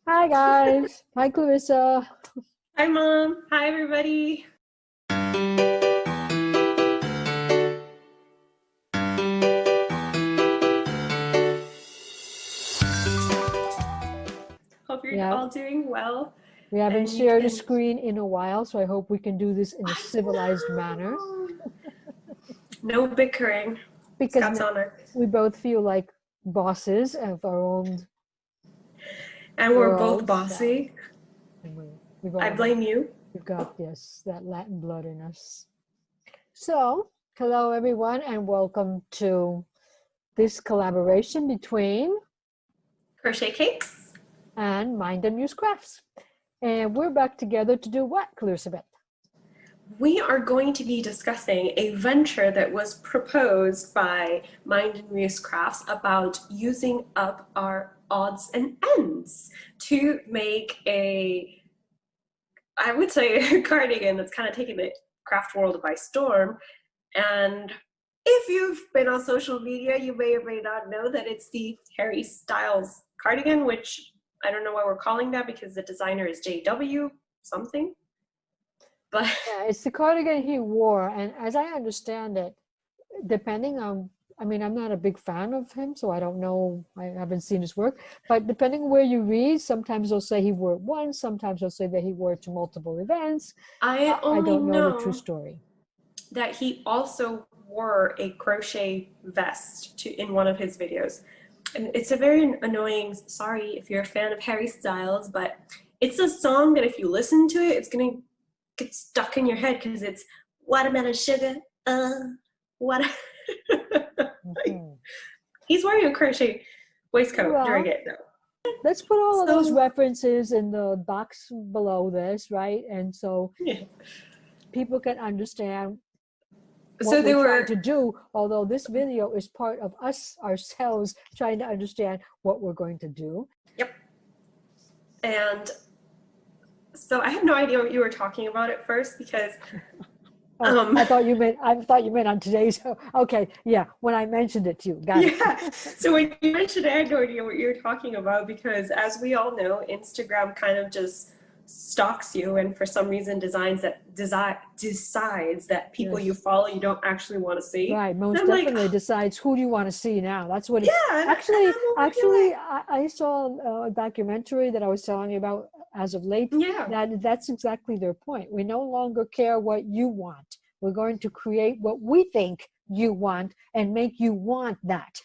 Hi guys. Hi Clarissa. Hi, Mom. Hi, everybody. Hope you're Yeah, all doing well we haven't and you shared a can. screen in a while, so I hope we can do this in a I civilized manner know. No bickering. It's because God's now honor. we both feel like bosses of our own And we're both worlds. So bossy. and we've I all got blame you. we've got this that Latin blood in us. So hello everyone and welcome to this collaboration between Crochet cakes. and Mind and Muse Crafts. And we're back together to do what, Clarisabeth? We are going to be discussing a venture that was proposed by Mind and Muse Crafts about using up our odds and ends to make I would say a cardigan that's kind of taken the craft world by storm. And if you've been on social media, you may or may not know that it's the Harry Styles cardigan, which I don't know why we're calling that because the designer is JW something. But Yeah, it's the cardigan he wore, and as I understand it, depending on, I mean, I'm not a big fan of him, so I don't know, I haven't seen his work, but depending where you read, sometimes they'll say he wore it once, sometimes they'll say that he wore it to multiple events. I I only don't know the true know story. that he also wore a crochet vest in one of his videos. And it's a very annoying, sorry if you're a fan of Harry Styles, but it's a song that if you listen to it, it's going to get stuck in your head because it's watermelon sugar, what? Mhm. He's wearing a crochet waistcoat during Well, it though. let's put all of those So, references in the box below this, right? And so yeah. people can understand what So we're they trying were, to do, although this video is part of us ourselves trying to understand what we're going to do. yep. And so I had no idea what you were talking about at first because, Oh, um, I thought you meant on today's. Okay, yeah, when I mentioned it to you, got it. yeah. So when you mentioned it, I had no idea what you were talking about because, as we all know, Instagram kind of just stalks you, and for some reason, decides that people you Yes, follow you don't actually want to see. right. And Most I'm like, definitely decides who do you want to see now. That's what it. yeah, and Actually, I'm over here actually, I saw a documentary that I was telling you about as of late. like, yeah, That's exactly their point. We no longer care what you want. We're going to create what we think you want and make you want that.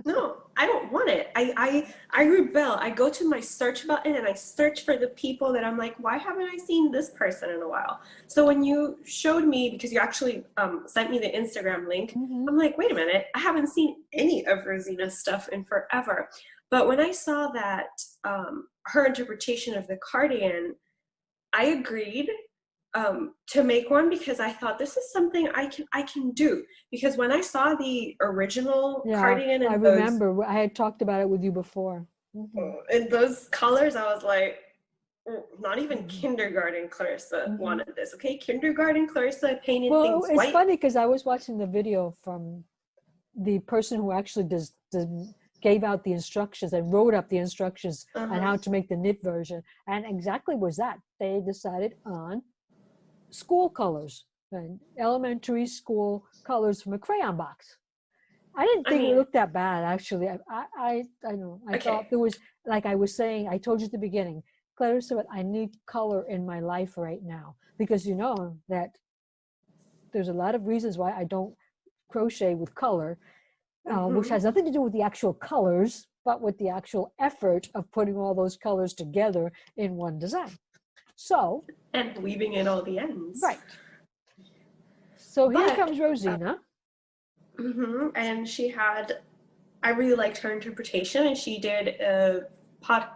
no, I don't want it. I rebel. I go to my search button and I search for the people that I'm like, why haven't I seen this person in a while? So when you showed me, because you actually sent me the Instagram link, Hmm. I'm like, wait a minute, I haven't seen any of Rosina's stuff in forever. But when I saw that her interpretation of the cardigan, I agreed to make one because I thought this is something I can do. Because when I saw the original Yeah, cardigan I remember. I had talked about it with you before. Hmm. in those colors, I was like, not even Hmm. kindergarten Clarissa Hmm. wanted this. Okay, kindergarten Clarissa painted Well, things it's white. funny because I was watching the video from the person who actually gave out the instructions and wrote up the instructions on Uh-huh. how to make the knit version, and exactly was that they decided on school colors and elementary school colors from a crayon box. I didn't I think it mean, looked that bad actually. I know I thought okay. there was, like I was saying, I told you at the beginning, Clarissa, I need color in my life right now because you know that there's a lot of reasons why I don't crochet with color, which Hmm. has nothing to do with the actual colors, but with the actual effort of putting all those colors together in one design. So, And weaving in all the ends. right. So here But, comes Rosina. and she had, I really liked her interpretation, and she did a pod.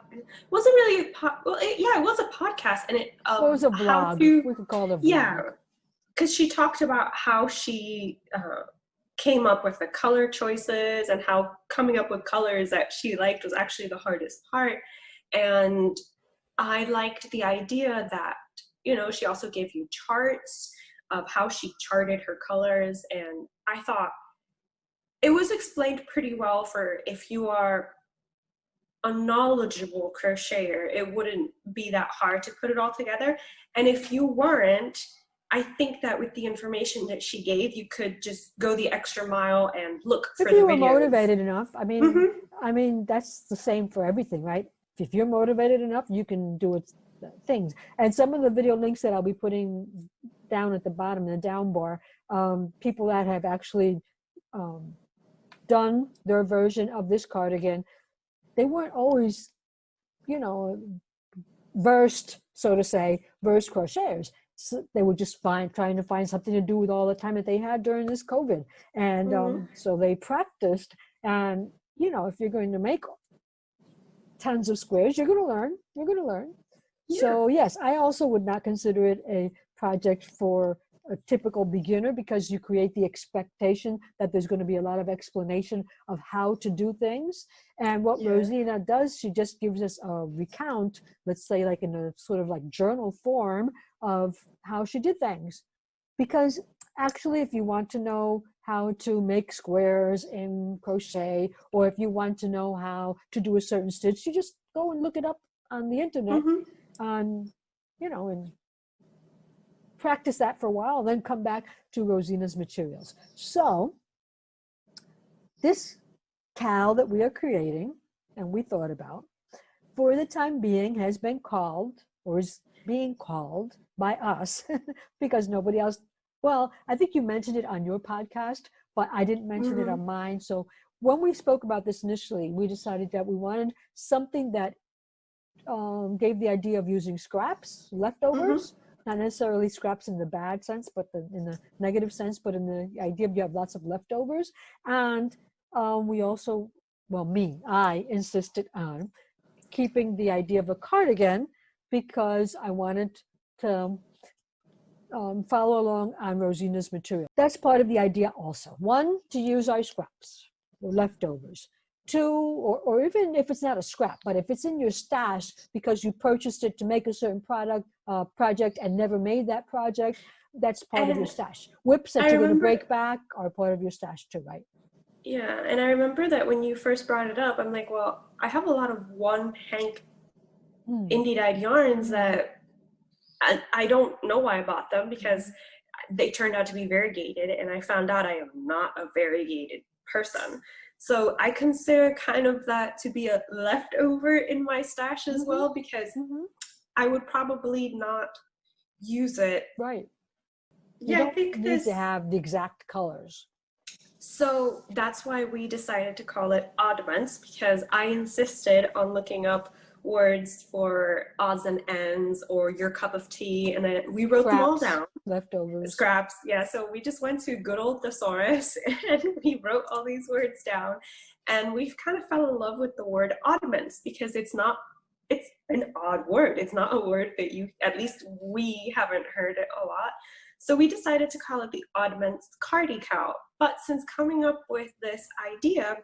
Wasn't really a pod. Well, yeah, it was a podcast, and it Well, it of was a how vlog. to, We could call it a yeah, vlog. because she talked about how she came up with the color choices and how coming up with colors that she liked was actually the hardest part. And I liked the idea that, she also gave you charts of how she charted her colors. And I thought it was explained pretty well for if you are a knowledgeable crocheter, it wouldn't be that hard to put it all together. And if you weren't, I think that with the information that she gave, you could just go the extra mile and look for the videos. If you were motivated enough, Mm-hmm. I mean, that's the same for everything, right? If you're motivated enough, you can do it, things. And some of the video links that I'll be putting down at the bottom, the down bar, people that have actually done their version of this cardigan, they weren't always, you know, versed, so to say, versed crocheters. So they were just trying to find something to do with all the time that they had during this COVID. And so they practiced. And, you know, if you're going to make tons of squares, you're going to learn. You're going to learn. Yeah. So, yes, I also would not consider it a project for a typical beginner, because you create the expectation that there's going to be a lot of explanation of how to do things. And what Rosina does, she just gives us a recount, let's say like in a sort of like journal form of how she did things. Because actually, if you want to know how to make squares in crochet, or if you want to know how to do a certain stitch, you just go and look it up on the internet, on, you know, and practice that for a while, then come back to Rosina's materials. So this cowl that we are creating, and we thought about, for the time being has been called, or is being called by us, because nobody else, well, I think you mentioned it on your podcast, but I didn't mention it on mine. So when we spoke about this initially, we decided that we wanted something that gave the idea of using scraps, leftovers, not necessarily scraps in the bad sense, but in the negative sense, but in the idea of you have lots of leftovers. And we also, well, I insisted on keeping the idea of a cardigan, because I wanted to follow along on Rosina's material. That's part of the idea also. One, to use our scraps, or leftovers. Two, or even if it's not a scrap, but if it's in your stash because you purchased it to make a certain project and never made that project, that's part of your stash. Whips that you're going to break back are part of your stash too, right? Yeah, and I remember that when you first brought it up, I'm like, well, I have a lot of one hank indie-dyed yarns that I don't know why I bought them, because they turned out to be variegated, and I found out I am not a variegated person. So I consider kind of that to be a leftover in my stash as well, because I would probably not use it. Right. Yeah, you don't need to have the exact colors. So that's why we decided to call it Oddments, because I insisted on looking up words for odds and ends, or your cup of tea, and then we wrote them all down. Leftovers. Scraps, yeah. So we just went to good old thesaurus and we wrote all these words down, and we've kind of fell in love with the word Oddments, because it's an odd word. It's not a word that at least we haven't heard it a lot. So we decided to call it the Oddments Cardi cowl. But since coming up with this idea,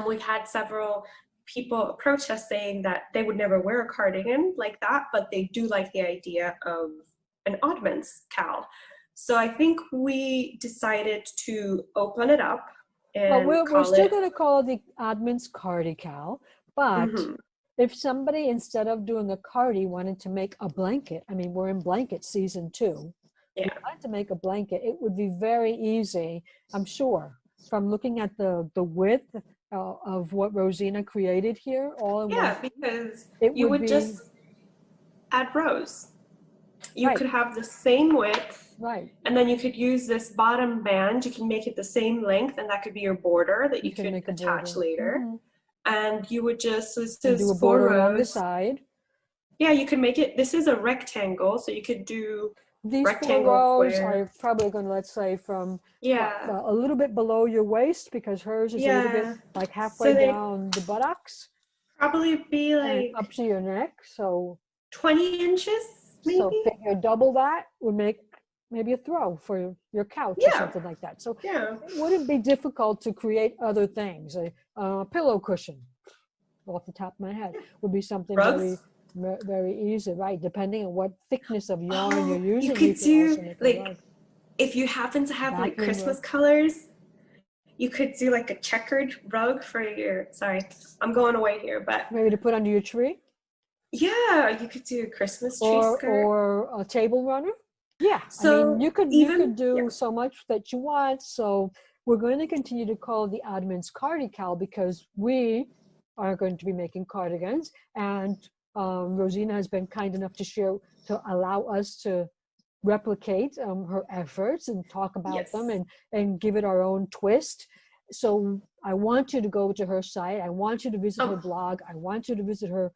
we've had several people approach us saying that they would never wear a cardigan like that, but they do like the idea of an Oddments cowl. So I think we decided to open it up and we're still going to call it the Oddments Cardi cowl, but if somebody, instead of doing a cardi, wanted to make a blanket, I mean, we're in blanket season 2. If you wanted to make a blanket, it would be very easy, I'm sure, from looking at the width of what Rosina created here. Because you would just add rows. You could have the same width, and then you could use this bottom band. You can make it the same length, and that could be your border that you could attach later. And you would just, so this is do a 4 border rows. along the side. Yeah, you could make it, this is a rectangle, so you could do these rectangle 4 rows are probably going to, let's say, from a little bit below your waist, because hers is a little bit like halfway down the buttocks. Probably be like up to your neck, so 20 inches maybe. So figure double that would make maybe a throw for your couch or something like that. So it wouldn't be difficult to create other things. A pillow cushion, off the top of my head, would be something very easy, right? Depending on what thickness of yarn you're using. You could do, like, if you happen to have like Christmas colors, you could do like a checkered rug for your, sorry, I'm going away here, but Maybe to put under your tree? yeah, you could do a Christmas tree skirt. Or a table runner. Yeah, I mean, So you could even, do yeah, so much that you want. So we're going to continue to call it the Oddments Cardical because we are going to be making cardigans, and Rosina has been kind enough to share to allow us to replicate her efforts and talk about them yes. and give it our own twist. So I want you to go to her site. I want you to visit her Oh, blog. I want you to visit her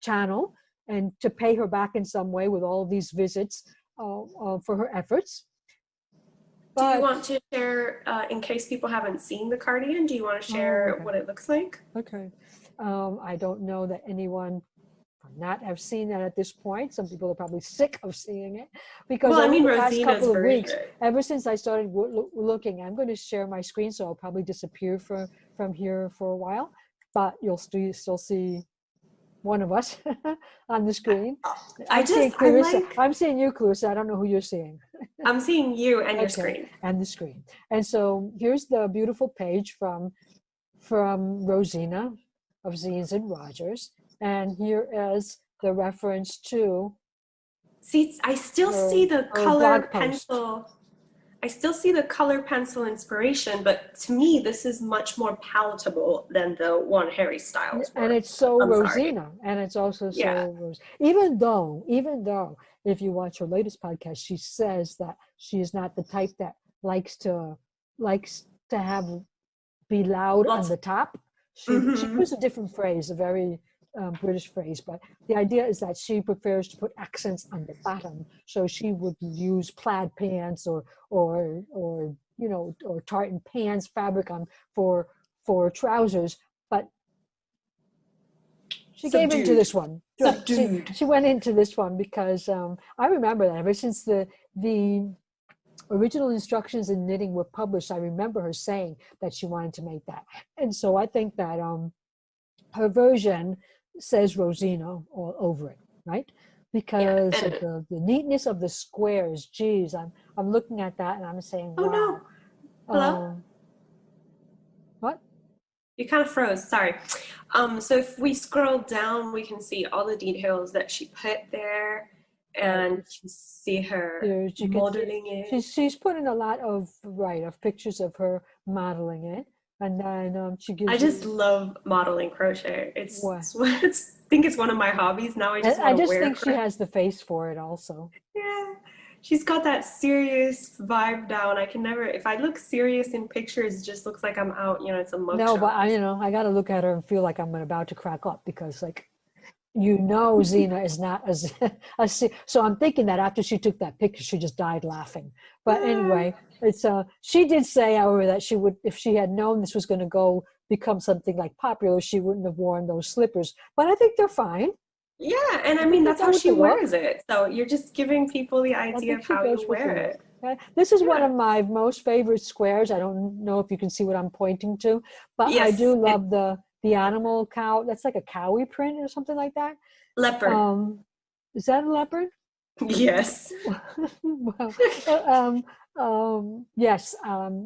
channel and to pay her back in some way with all these visits for her efforts. do you But want to share, in case people haven't seen the cardigan, do you want to oh, share okay, what it looks like? okay. I don't know that anyone not have seen that at this point. Some people are probably sick of seeing it because Well, I over mean, the past Rosina's couple of weeks, version. ever since I started looking, I'm going to share my screen, so I'll probably disappear from here for a while, but you'll still see one of us on the screen. I I'm seeing just, I Clarissa. like, I'm seeing you, Clarissa. I don't know who you're seeing. I'm seeing you and your Okay, screen. and the screen. And so here's the beautiful page from Rosina of Zeens and Rogers, and here is the reference to See, I still see her the her blog color post. pencil. I still see the color pencil inspiration, but to me, this is much more palatable than the one Harry Styles And wore. it's so I'm sorry. Rosina, and it's also Yeah. so Rose. Even though, if you watch her latest podcast, she says that she is not the type that likes to likes to have be loud on Lots. the top. She Mm-hmm. used a different phrase, a very British phrase, but the idea is that she prefers to put accents on the bottom. So she would use plaid pants or or tartan pants fabric on for trousers, but she gave into Subdued. this one. Right. Subdued. She went into this one because I remember that ever since the original instructions in knitting were published, I remember her saying that she wanted to make that. And so I think that her version says Rosina all over it, right? Yeah. Because of And the neatness of the squares. Geez, I'm looking at that and I'm saying, oh no. wow. Hello? What? You kind of froze. Sorry. So if we scroll down, we can see all the details that she put there, Right. and you see her There's you can see modeling it. she's put in a lot of of pictures of her modeling it, and then she I gives just you love modeling crochet. what. I think it's one of my hobbies now. I just I want to just wear think she crochet. has the face for it also. Yeah, she's got that serious vibe down. I can never, if I look serious in pictures, it just looks like I'm out. It's a No, but mugshot. I got to look at her and feel like I'm about to crack up because, like, Zena is not as, so I'm thinking that after she took that picture, she just died laughing. But Yeah, anyway, it's she did say, however, that she would, if she had known this was going to go become something like popular, she wouldn't have worn those slippers. But I think they're fine. yeah, and I I think mean they that's go how with she the look. wears it. So you're just giving people the I idea think of she how you goes with the wear look. it. Okay? This is one Yeah. of my most favorite squares. I don't know if you can see what I'm pointing to, but I do Yes, it love the animal cow. That's like a cowie print or something like that. leopard. Um, is that a leopard? Yes. Well, yes.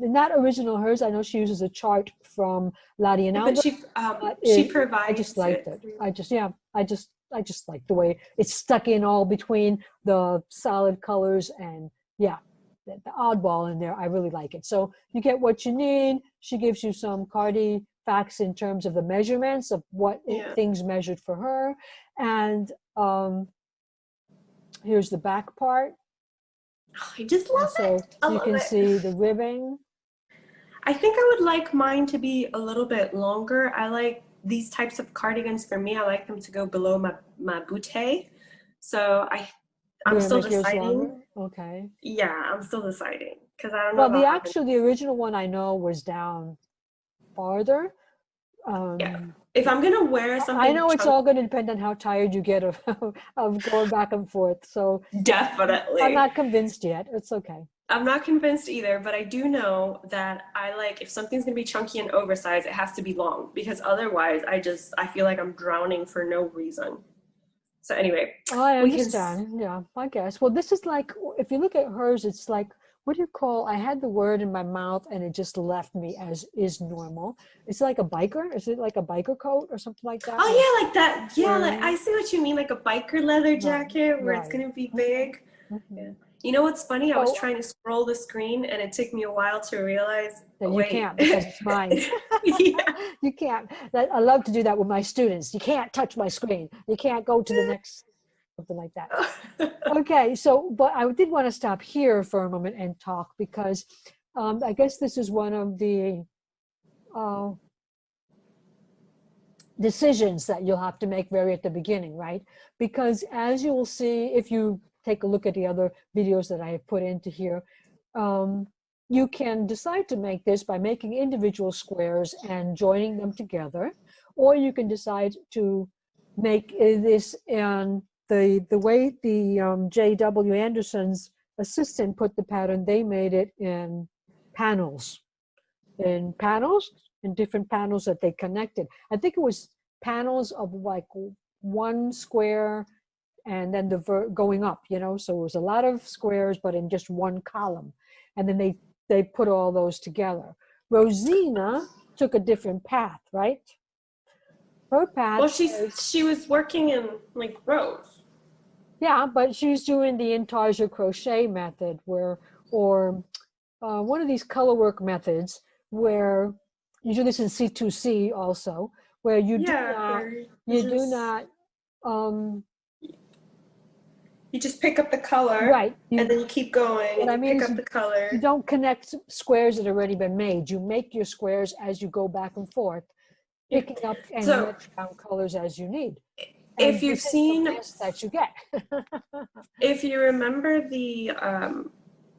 In that original hers, I know she uses a chart from Lottie and But Albert, but she I just provides liked it it. through. I just like the way it's stuck in all between the solid colors and yeah, the oddball in there. I really like it. So you get what you need. She gives you some Cardi facts in terms of the measurements of what Yeah. things measured for her, and here's the back part. Oh, I just And love so it. I you love can it. see the ribbing. I think I would like mine to be a little bit longer. I like these types of cardigans for me. I like them to go below my bootay. So You're I'm gonna still make yours deciding. longer? Okay. Yeah, I'm still deciding because I don't know Well, about having. the original one I know was down farther. Yeah, Um, if I'm gonna wear I something know it's chunky, all going to depend on how tired you get of of going back and forth. So I'm definitely. not convinced yet. It's okay. I'm not convinced either, but I do know that I like if something's gonna be chunky and oversized, it has to be long because otherwise I feel like I'm drowning for no reason. So anyway, Oh, I we can understand. Yeah, I guess. Well, this is like if you look at hers, it's like what do you call, I had the word in my mouth and it just left me, as is normal. It's like a biker. Is it like a biker coat or something like that? Oh yeah, like that. Yeah, like, I Wearing, see what you mean, like a biker leather right, jacket where it's right. gonna be big. Yeah. Mhm. You know what's funny? I was So trying to scroll the screen and it took me a while to realize, that oh, you wait. can't because it's mine. Yeah. You can't. I love to do that with my students. You can't touch my screen. You can't go to the next, something like that. Okay, so, but I did want to stop here for a moment and talk because I guess this is one of the uh, decisions that you'll have to make very at the beginning, right? Because as you will see, if you take a look at the other videos that I have put into here, you can decide to make this by making individual squares and joining them together, or you can decide to make this in the way the J.W. Anderson's assistant put the pattern. They made it in panels, in different panels that they connected. I think it was panels of like one square and then going up, you know, so it was a lot of squares, but in just one column. And then they put all those together. Rosina took a different path, right? Her path Well, is, she was working in like rows. yeah, but she's doing the intarsia crochet method where, or one of these color work methods where you do this in C2C also, where Yeah, where you do not, um, you just pick up the color right. and then you keep going What and I you mean pick is up the you color. don't connect squares that have already been made. You make your squares as you go back and forth, Yeah. picking up and So matching down colors as you need. if And you've this is the seen, best that you get. if you remember the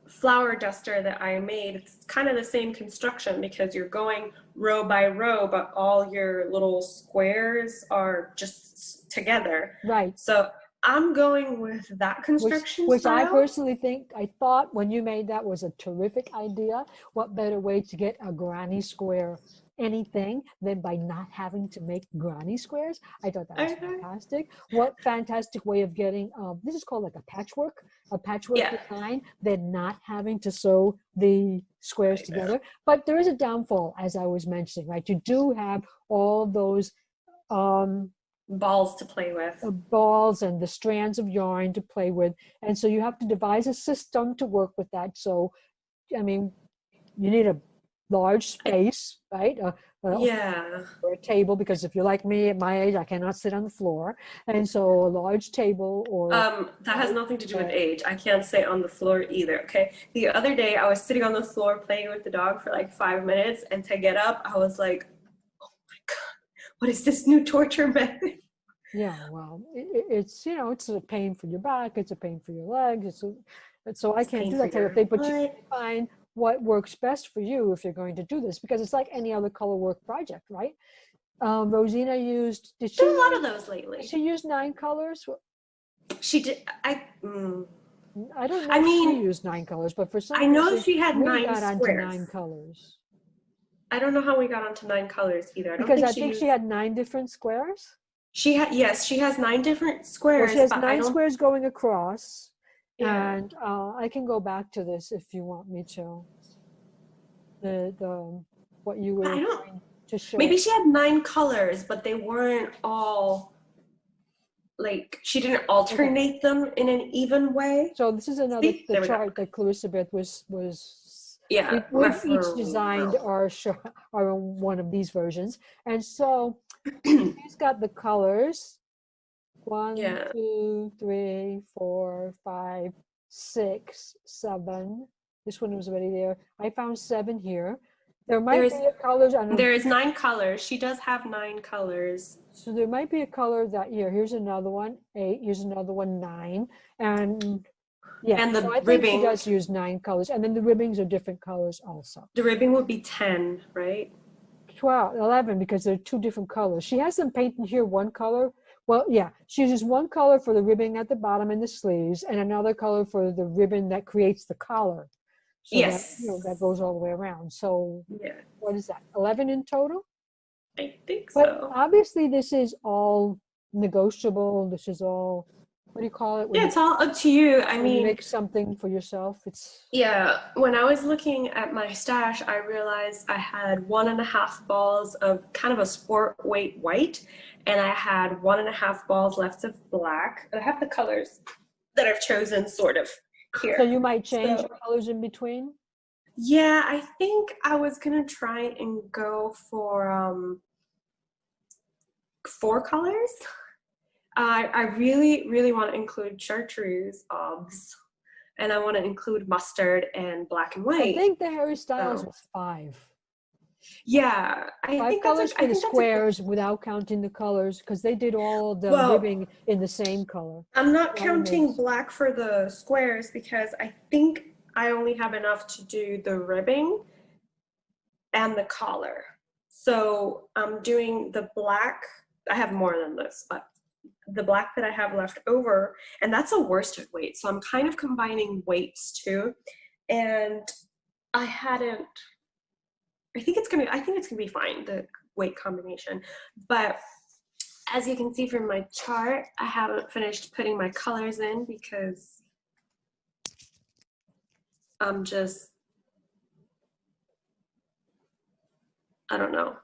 flower duster that I made, it's kind of the same construction because you're going row by row, but all your little squares are just together. Right. So I'm going with that construction Which I style. personally think, I thought when you made that was a terrific idea. What better way to get a granny square anything than by not having to make granny squares? I thought that was Okay. fantastic. What fantastic way of getting, this is called like a patchwork Yeah. design, than not having to sew the squares together. But there is a downfall, as I was mentioning, right? You do have all those um, Balls to play with. balls and the strands of yarn to play with. And so you have to devise a system to work with that. So, I mean, you need a large space, right? Yeah. Or a table, because if you're like me at my age, I cannot sit on the floor. And so a large table or That has nothing to do with bed. age. I can't sit on the floor either. Okay. The other day I was sitting on the floor playing with the dog for like 5 minutes, and to get up, I was like, oh my God, what is this new torture method? Yeah, well, it's, you know, it's a pain for your back, it's a pain for your legs. So I It's can't pain do for that type of your thing, but you butt. find what works best for you if you're going to do this, because it's like any other color work project, right? Rosina used, Did a lot of those did lately. she use 9 colors? She did. I don't know I if she mean, used 9 colors, but for I some know reason she had we 9 got onto squares. 9 colors. I don't know how we got onto 9 colors either. I don't Because think I she think she used. had 9 different squares. She had, yes, she has 9 different Well, she squares, has but I nine don't. squares going across. Yeah. And I can go back to this if you want me to. The what you But were I don't. trying to show. Maybe she had 9 colors, but they weren't all like, she didn't Okay, alternate them in an even way. so this is another, See, the there we go. chart that Clarisabeth was Yeah, we've each designed our one of these versions. And so she's got the colors 1, Yeah. 2, 3, 4, 5, 6, 7. This one was already there. I found 7 here. There might There's be a color, I don't know. there is 9 colors. She does have 9 colors. So there might be a color that here's another one, 8, here's another one, 9. And yeah, And so the I think she ribbing, does use 9 colors. And then the ribbings are different colors also. the ribbing would be 10, right? 12, 11, because they're 2 different colors. She has them painted here one color. Well, yeah, she uses one color for the ribbing at the bottom and the sleeves, and another color for the ribbon that creates the collar. So that, Yes. you know, that goes all the way around. So Yeah, what is that? 11 in total? I think But so. obviously this is all negotiable. This is all What do you call it Yeah, when it's all up to you. I you mean, make something for yourself? It's yeah, when I was looking at my stash, I realized I had 1.5 balls of kind of a sport weight white, and I had 1.5 balls left of black. I have the colors that I've chosen sort of so here. you might change So, colors in between. yeah, I think I was gonna try and go for 4 colors. I really, really want to include chartreuse, obs, and I want to include mustard and black and I white. think the Harry Styles So, was five. yeah, I Five think that's colors a, for I the think that's a good. squares without counting the colors, because they did all the Well, ribbing in the same color. I'm not That would make counting black for the squares because I think I only have enough to do the ribbing and the collar. So I'm doing the black. I have more than this, but the black that I have left over, and that's a worsted weight. So I'm kind of combining weights too. And I hadn't, I think it's gonna be fine, the weight combination. But as you can see from my chart, I haven't finished putting my colors in because I'm just, I don't know.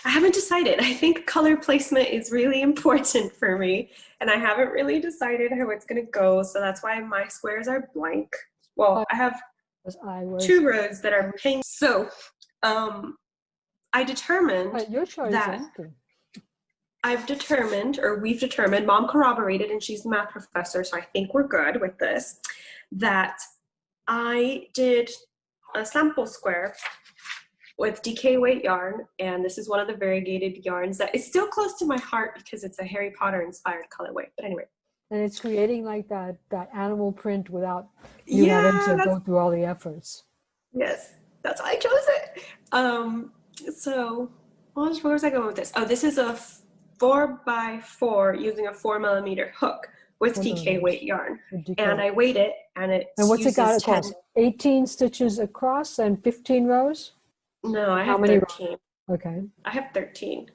I haven't decided. I think color placement is really important for me, and I haven't really decided how it's gonna go, so that's why my squares are blank. Well, I have I was. 2 rows that are pink. So I determined But your chart is that empty. we've determined, Mom corroborated, and she's the math professor, so I think we're good with this, that I did a sample square with DK weight yarn, and this is one of the variegated yarns that is still close to my heart because it's a Harry Potter inspired colorway. But anyway. And it's creating like that animal print without you having Yeah, to go through all the efforts. yes, that's why I chose it. So where was I going with this? Oh, this is a 4x4 using a 4mm hook with DK weight yarn. And I weighed it, and it And what's it got uses 10. across? 18 stitches across and 15 rows? No, I How have many 13. Okay. I have 13.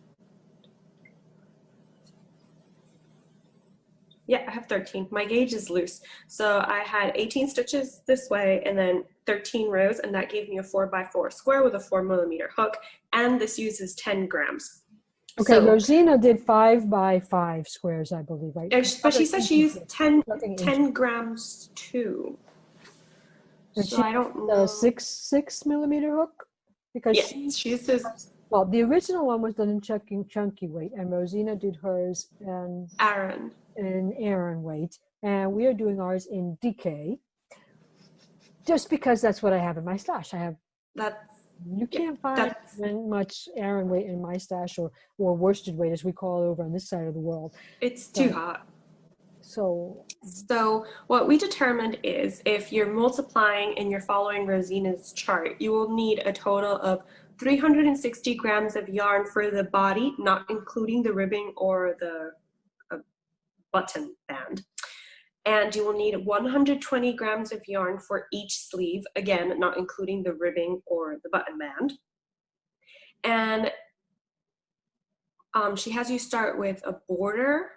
Yeah, I have 13. My gauge is loose. So I had 18 stitches this way and then 13 rows, and that gave me a 4x4 square with a 4mm hook. And this uses 10 grams. Okay, So, Rosina did 5x5 squares, I believe, right? but she said she used 10 grams too. And So she I don't used know. a 6mm hook? Because yes, she uses. Well, the original one was done in chunky weight, and Rosina did hers and Aaron weight, and we are doing ours in DK. Just because that's what I have in my stash. I have that. You can't find much Aaron weight in my stash, or worsted weight, as we call it over on this side of the world. It's too hot. So what we determined is if you're multiplying and you're following Rosina's chart, you will need a total of 360 grams of yarn for the body, not including the ribbing or the button band. And you will need 120 grams of yarn for each sleeve, again, not including the ribbing or the button band. And she has you start with a border.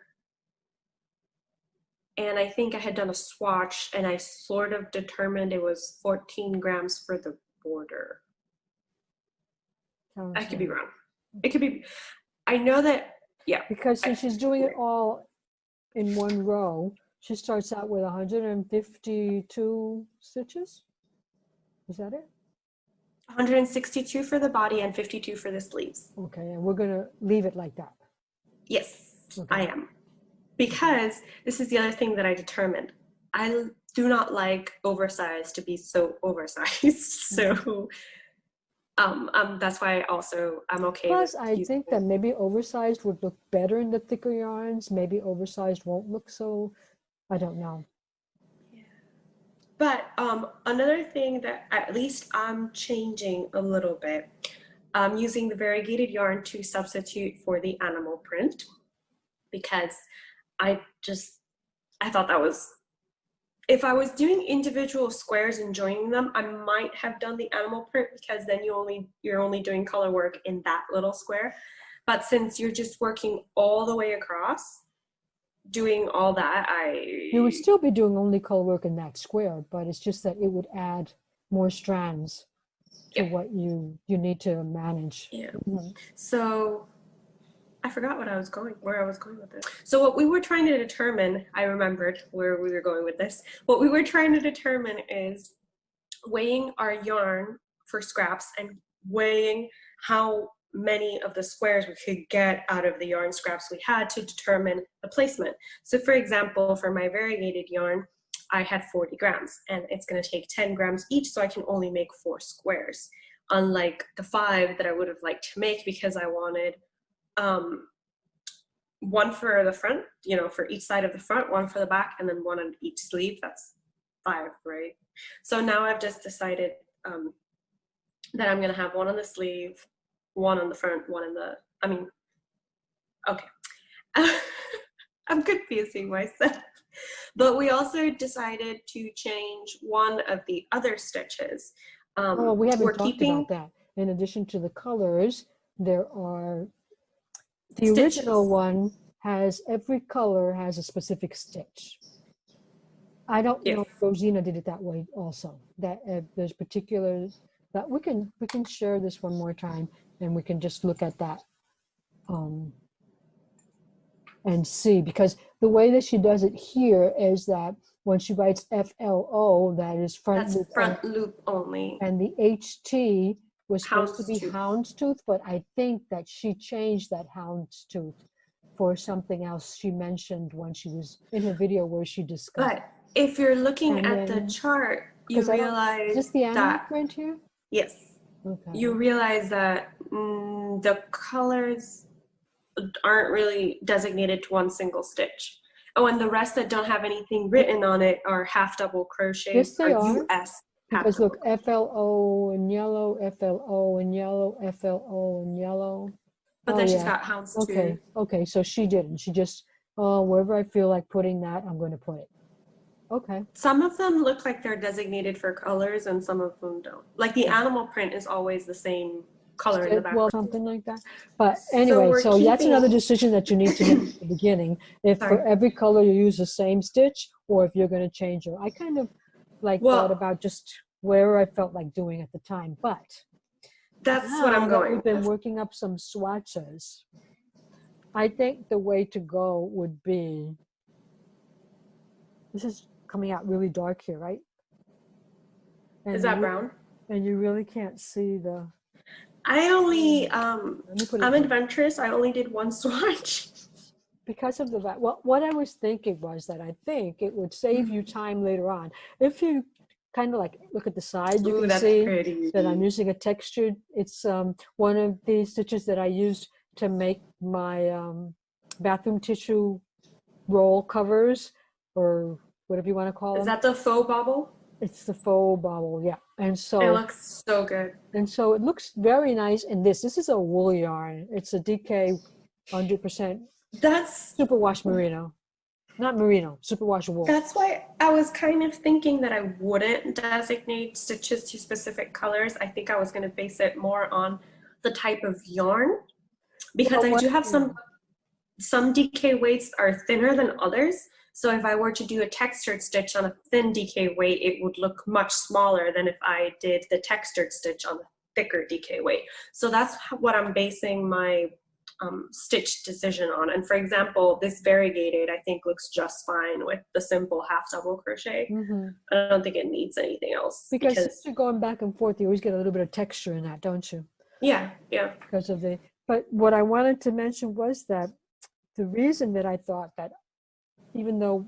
And I think I had done a swatch, and I sort of determined it was 14 grams for the border. I could be wrong. It could be, I know that, yeah. Because since she's doing it all in one row, she starts out with 152 stitches. Is that it? 162 for the body and 52 for the sleeves. Okay, and we're going to leave it like that. Yes, okay. I am. Because this is the other thing that I determined. I do not like oversized to be so oversized. So that's why I'm okay. Plus, I think that maybe oversized would look better in the thicker yarns. Maybe oversized won't look so, I don't know. Yeah. But another thing that at least I'm changing a little bit, I'm using the variegated yarn to substitute for the animal print, because I thought that was, if I was doing individual squares and joining them, I might have done the animal print, because then you're only doing color work in that little square. But since you're just working all the way across, doing all that, You would still be doing only color work in that square, but it's just that it would add more strands to what you need to manage. Yeah. Mm-hmm. So I forgot where I was going with this. So what we were trying to determine, I remembered where we were going with this. What we were trying to determine is weighing our yarn for scraps and weighing how many of the squares we could get out of the yarn scraps we had to determine the placement. So for example, for my variegated yarn, I had 40 grams and it's going to take 10 grams each, so I can only make 4 squares, unlike the 5 that I would have liked to make because I wanted one for the front, you know, for each side of the front, one for the back, and then one on each sleeve. That's 5, right? So now I've just decided that I'm going to have one on the sleeve, one on the front, one in the, okay. I'm confusing myself. But we also decided to change one of the other stitches. Oh, we haven't talked about that. In addition to the colors, there are the stitches. Original one has every color has a specific stitch. I don't know if Rosina did it that way also. That there's particulars that we can share this one more time and we can just look at that and see, because the way that she does it here is that when she writes FLO, that is front loop only, and the HT was supposed to be houndstooth, but I think that she changed that houndstooth for something else she mentioned when she was in her video where she discussed. But if you're looking at the chart, you realize is this the animal print here? Yes. Okay. You realize that the colors aren't really designated to one single stitch. Oh, and the rest that don't have anything written on it are half double crochets. Yes, they are. US. Because look, FLO in yellow, FLO in yellow, FLO in yellow. But then she's got houndstooth. Okay, so she didn't. She just, wherever I feel like putting that, I'm going to put it. Okay. Some of them look like they're designated for colors and some of them don't. Like the animal print is always the same color in the background. Well, something like that. But anyway, so that's another decision that you need to make at the beginning. If for every color you use the same stitch or if you're going to change it. I kind of thought about just where I felt like doing at the time. But that's what I'm going with. We've been working up some swatches. I think the way to go would be, this is coming out really dark here, right? And is that brown? And you really can't see the... I only, I'm adventurous. I only did one swatch. Because of the, well, what I was thinking was that I think it would save you time later on. If you kind of like look at the side, you can see that I'm using a textured, it's one of the stitches that I used to make my bathroom tissue roll covers, or whatever you want to call them. Is that the faux bobble? It's the faux bobble, yeah. And so it looks so good. And so it looks very nice. And this is a wool yarn. It's a DK 100%. That's superwash merino, not merino, superwash wool. That's why I was kind of thinking that I wouldn't designate stitches to specific colors. I think I was going to base it more on the type of yarn, because I do have some DK weights are thinner than others. So if I were to do a textured stitch on a thin DK weight, it would look much smaller than if I did the textured stitch on a thicker DK weight. So that's what I'm basing my stitch decision on. And for example, this variegated I think looks just fine with the simple half double crochet. I don't think it needs anything else. Because since you're going back and forth, you always get a little bit of texture in that, don't you? Yeah. Because of the, but what I wanted to mention was that the reason that I thought that, even though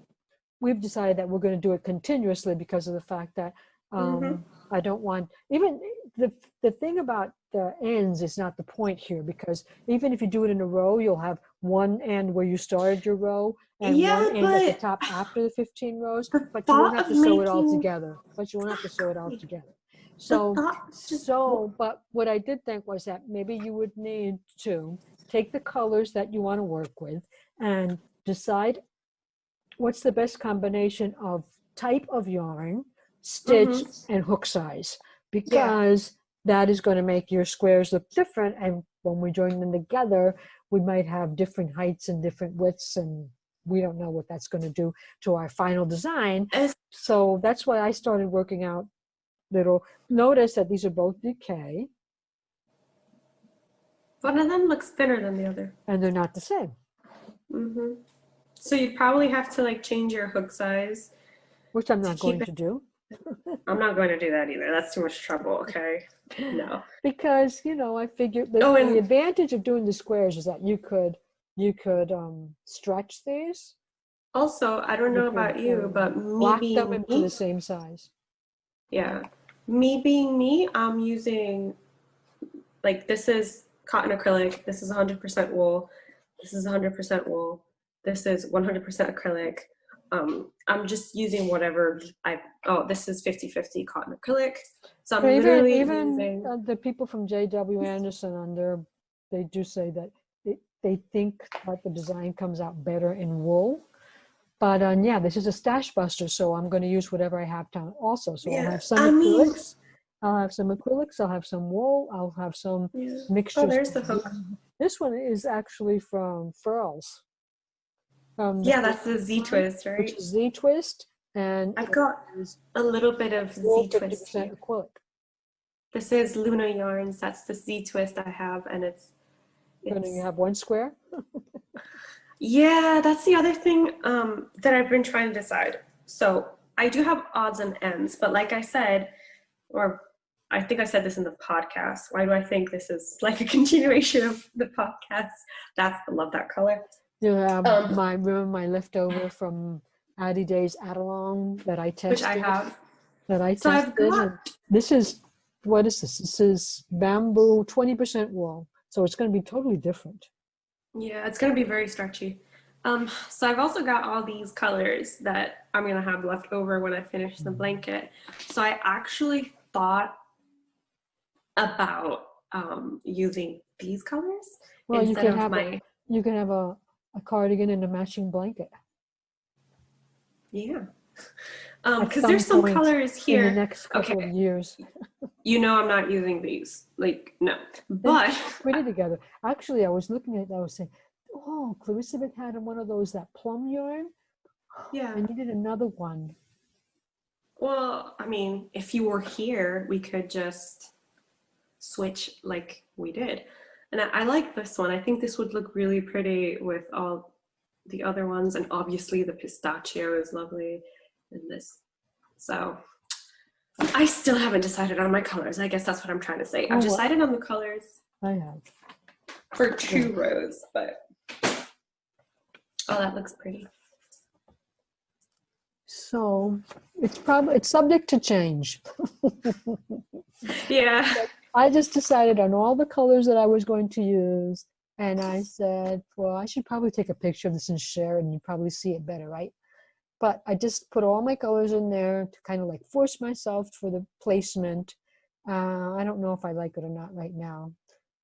we've decided that we're going to do it continuously because of the fact that I don't want, even the thing about the ends is not the point here, because even if you do it in a row, you'll have one end where you started your row and one end at the top after the 15 rows, but you won't have to sew it all together. So, but what I did think was that maybe you would need to take the colors that you want to work with and decide what's the best combination of type of yarn, stitch, and hook size, because that is going to make your squares look different. And when we join them together, we might have different heights and different widths and we don't know what that's going to do to our final design. It's- So that's why I started working out little. Notice that these are both decay. One of them looks thinner than the other. And they're not the same. Mm-hmm. So you'd probably have to like change your hook size. Which I'm not going to do. I'm not going to do that either. That's too much trouble, okay? No. Because, you know, I figured that the advantage of doing the squares is that you could stretch these. Also, I don't know about you, but me lock being them into me, the same size. yeah. Me being me, I'm using, like, this is cotton acrylic, this is 100% wool, this is 100% wool, this is 100% acrylic. I'm just using whatever this is 50-50 cotton acrylic. So I'm literally using... the people from J.W. Anderson on there, they do say that they think that the design comes out better in wool. But yeah, this is a stash buster, so I'm going to use whatever I have to also. So I'll have some acrylics. I'll have some acrylics. I'll have some wool. I'll have some mixtures. Oh, there's the hook. This one is actually from Furls. That's the Z twist, right? Which is Z twist, and I've got a little bit of Z twist. 50% acrylic. This is Luna Yarns. That's the Z twist I have, and it's you have one square. Yeah, that's the other thing that I've been trying to decide. So I do have odds and ends, but like I said, or I think I said this in the podcast. Why do I think this is like a continuation of the podcast? I love that color. You have my leftover from Addie Day's Adelong that I tested. Which I have. That I tested. So this is, what is this? This is bamboo 20% wool. So it's going to be totally different. Yeah, it's going to be very stretchy. So I've also got all these colors that I'm going to have left over when I finish the blanket. So I actually thought about using these colors. Well, you can have a cardigan and a matching blanket. Yeah. Because there's some colors here. In the next couple of years. You know I'm not using these. Like, no. But put it together. Actually, I was looking at it, I was saying, oh, Clarisabeth had one of those, that plum yarn. Yeah. I needed another one. Well, I mean, if you were here, we could just switch like we did. And I like this one. I think this would look really pretty with all the other ones. And obviously the pistachio is lovely in this. So I still haven't decided on my colors. I guess that's what I'm trying to say. I've decided on the colors. I have. For 2 rows, but that looks pretty. So it's subject to change. Yeah. I just decided on all the colors that I was going to use, and I said, well, I should probably take a picture of this and share, and you probably see it better, right? But I just put all my colors in there to kind of like force myself for the placement. I don't know if I like it or not right now.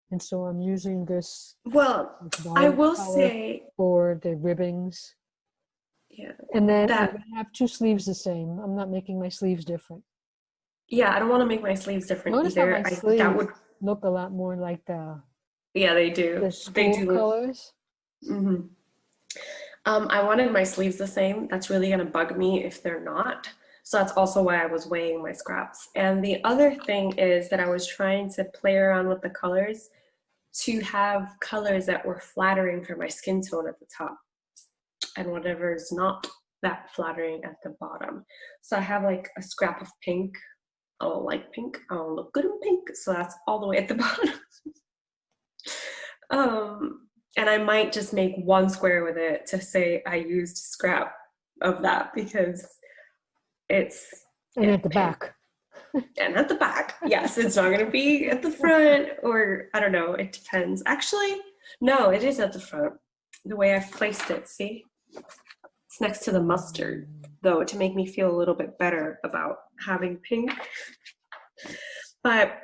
And so I'm using this. Well, I will say for the ribbings. Yeah. And then I'm going to have 2 sleeves the same. I'm not making my sleeves different. Yeah, I don't want to make my sleeves different either. That would look a lot more like the. Yeah, they do. The school colors. Mm-hmm. I wanted my sleeves the same. That's really going to bug me if they're not. So that's also why I was weighing my scraps. And the other thing is that I was trying to play around with the colors to have colors that were flattering for my skin tone at the top and whatever is not that flattering at the bottom. So I have like a scrap of pink. I don't like pink. I don't look good in pink. So that's all the way at the bottom. And I might just make 1 square with it to say I used scrap of that because it's... And at the back. And at the back. Yes, it's not going to be at the front or I don't know. It depends. Actually, no, it is at the front. The way I've placed it, see? It's next to the mustard, though, to make me feel a little bit better about having pink. But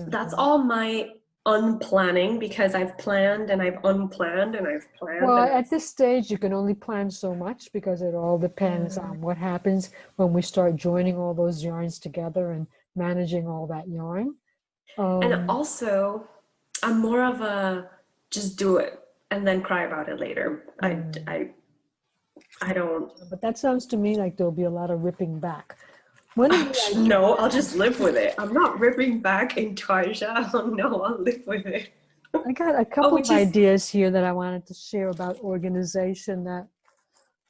that's all my unplanning because I've planned and I've unplanned and I've planned. Well, at this stage, you can only plan so much because it all depends on what happens when we start joining all those yarns together and managing all that yarn. And also, I'm more of a just do it and then cry about it later. I don't. But that sounds to me like there'll be a lot of ripping back. One of the No, I'll just live with it. I'm not ripping back in Tarja. No, I'll live with it. I got a couple of ideas here that I wanted to share about organization that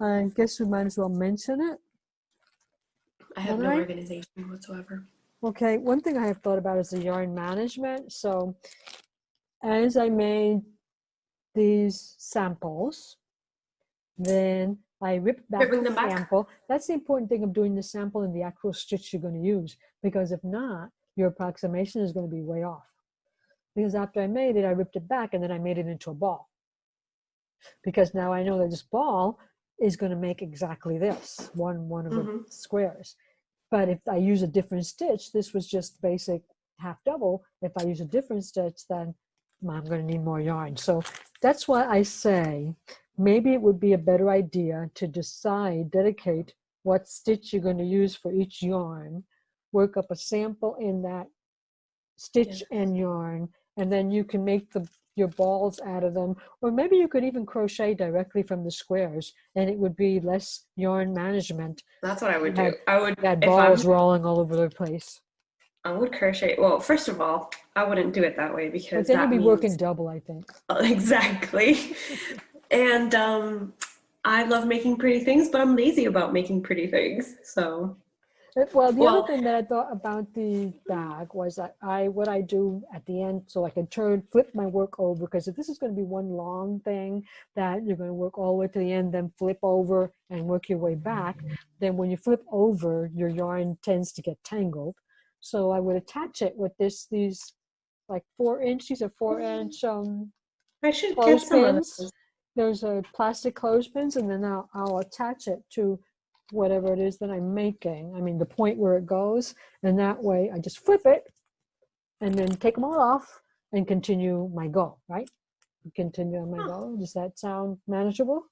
I guess we might as well mention it. I have no organization whatsoever. Okay, one thing I have thought about is the yarn management. So as I made these samples, then I ripped back the sample. That's the important thing of doing the sample in the actual stitch you're going to use, because if not, your approximation is going to be way off. Because after I made it, I ripped it back and then I made it into a ball. Because now I know that this ball is going to make exactly this, one of the squares. But if I use a different stitch, this was just basic half double. If I use a different stitch, then I'm going to need more yarn. So that's why I say maybe it would be a better idea to dedicate what stitch you're going to use for each yarn, work up a sample in that stitch and yarn, and then you can make your balls out of them. Or maybe you could even crochet directly from the squares, and it would be less yarn management. That's what I would do. I would have balls rolling all over the place. I would crochet. Well, first of all, I wouldn't do it that way because but then you'd be working double, I think. Exactly. And I love making pretty things, but I'm lazy about making pretty things. So. Well, the other thing that I thought about the bag was that what I do at the end, so I can flip my work over, because if this is going to be one long thing that you're going to work all the way to the end, then flip over and work your way back, then when you flip over, your yarn tends to get tangled. So I would attach it with these like 4-inch, these are 4-inch I should get some of those. There's a plastic clothespins, and then I'll attach it to whatever it is that I'm making. I mean, the point where it goes, and that way I just flip it and then take them all off and continue my go, right? Continue on my go. Does that sound manageable?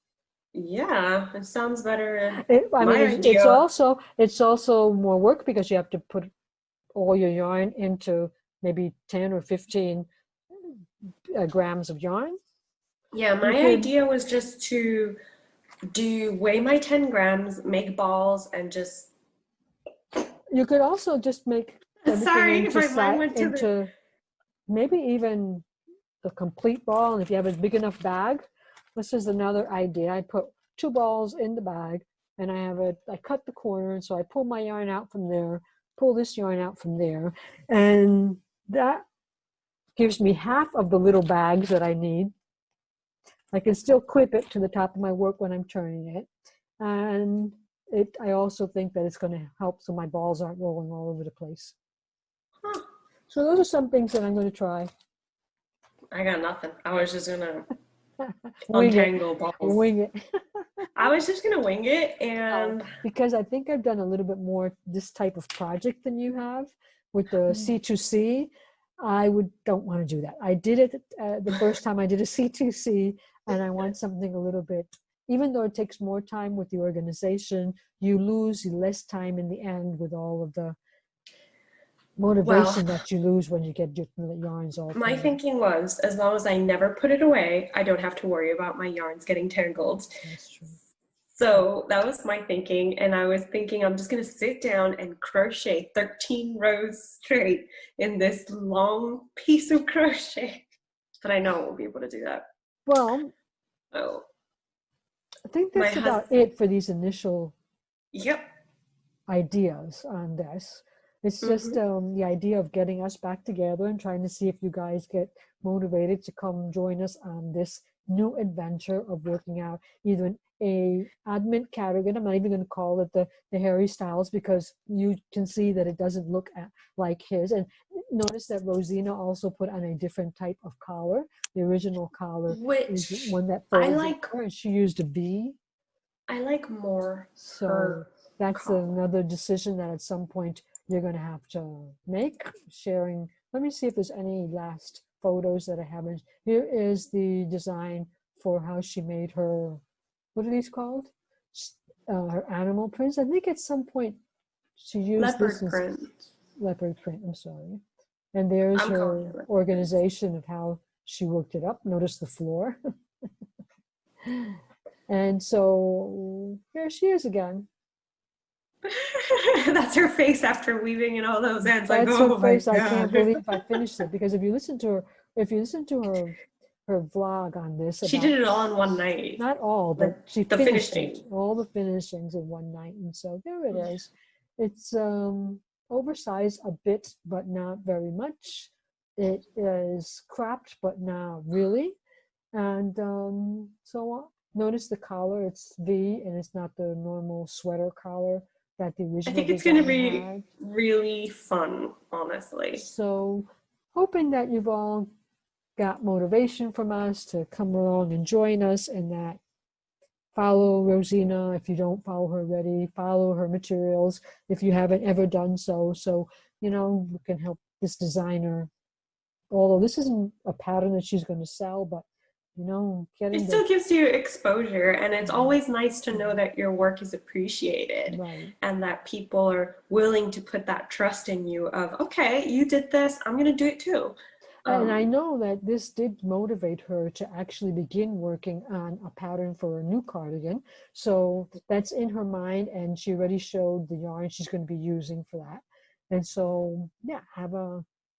Yeah, it sounds better. It's also more work because you have to put all your yarn into maybe 10 or 15 grams of yarn. Yeah, my idea was just to weigh my 10 grams, make balls, and just. You could also just make into maybe even the complete ball. And if you have a big enough bag, this is another idea. I put 2 balls in the bag, and I cut the corner, and so I pull my yarn out from there, pull this yarn out from there, and that gives me half of the little bags that I need. I can still clip it to the top of my work when I'm turning it. And I also think that it's going to help so my balls aren't rolling all over the place. So those are some things that I'm going to try. I got nothing. I was just going to untangle balls. Wing it. I was just going to wing it. And because I think I've done a little bit more this type of project than you have with the C2C. I don't want to do that. I did it the first time I did a C2C, and I want something a little bit, even though it takes more time with the organization, you lose less time in the end with all of the motivation that you lose when you get your yarns all. My thinking was, as long as I never put it away, I don't have to worry about my yarns getting tangled. That's true. So that was my thinking, and I was thinking I'm just going to sit down and crochet 13 rows straight in this long piece of crochet. But I know I won't be able to do that. Well, I think that's about it for these initial ideas on this. It's just the idea of getting us back together and trying to see if you guys get motivated to come join us on this new adventure of working out either a Oddment cardigan. I'm not even going to call it the Harry Styles, because you can see that it doesn't look like his. And notice that Rosina also put on a different type of collar. The original collar is one that folds over, and she used a V. I like more. So that's another decision that at some point you're going to have to make. Sharing. Let me see if there's any last photos that I haven't. Here is the design for how she made her. What are these called? Her animal prints. I think at some point she used leopard print. I'm sorry. And there's her organization of how she worked it up. Notice the floor. And so here she is again. That's her face after weaving in all those ends. Like, That's oh her my face. I can't God. believe I finished it, because if you listen to her, her vlog on this She about, did it all in one night. not all, Like but she the finished it, finishing. all the finishings in one night. And so there it is. It's oversized a bit, but not very much. It is cropped, but not really. And so notice the collar, it's V, and it's not the normal sweater collar that the I original think it's going to design be had. really fun, honestly. So hoping that you've all got motivation from us to come along and join us, and that follow Rosina if you don't follow her already, follow her materials if you haven't ever done so. So, you know, you can help this designer, although this isn't a pattern that she's going to sell, but, you know, It getting still the, gives you exposure, and it's always nice to know that your work is appreciated right. and that people are willing to put that trust in you of, okay, you did this, I'm going to do it too. And I know that this did motivate her to actually begin working on a pattern for a new cardigan. So that's in her mind, and she already showed the yarn she's going to be using for that. And so, yeah,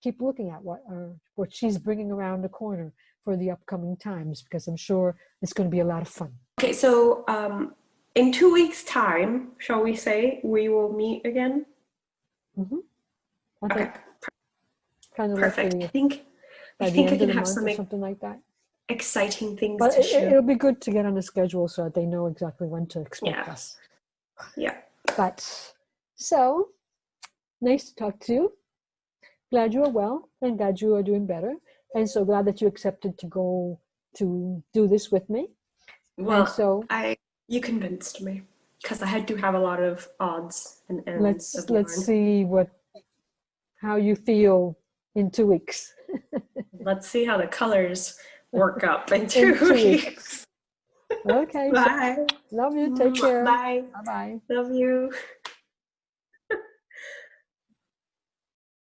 keep looking at what she's bringing around the corner for the upcoming times, because I'm sure it's going to be a lot of fun. Okay, so in 2 weeks' time, shall we say, we will meet again? Mm-hmm. I Okay, think kind of like perfect. I by the think I end of can the have month some or something like that. exciting things But to share. it'll be good to get on the schedule so that they know exactly when to expect Yeah. us. Yeah. But so nice to talk to you. Glad you are well, and glad you are doing better. And so glad that you accepted to go to do this with me. Well, and so you convinced me, because I do have a lot of odds and ends of let's yarn. see how you feel in 2 weeks. Let's see how the colors work up in In 2 2 weeks. weeks. Okay. Bye. So love you. Take care. Bye. Bye-bye. Love you.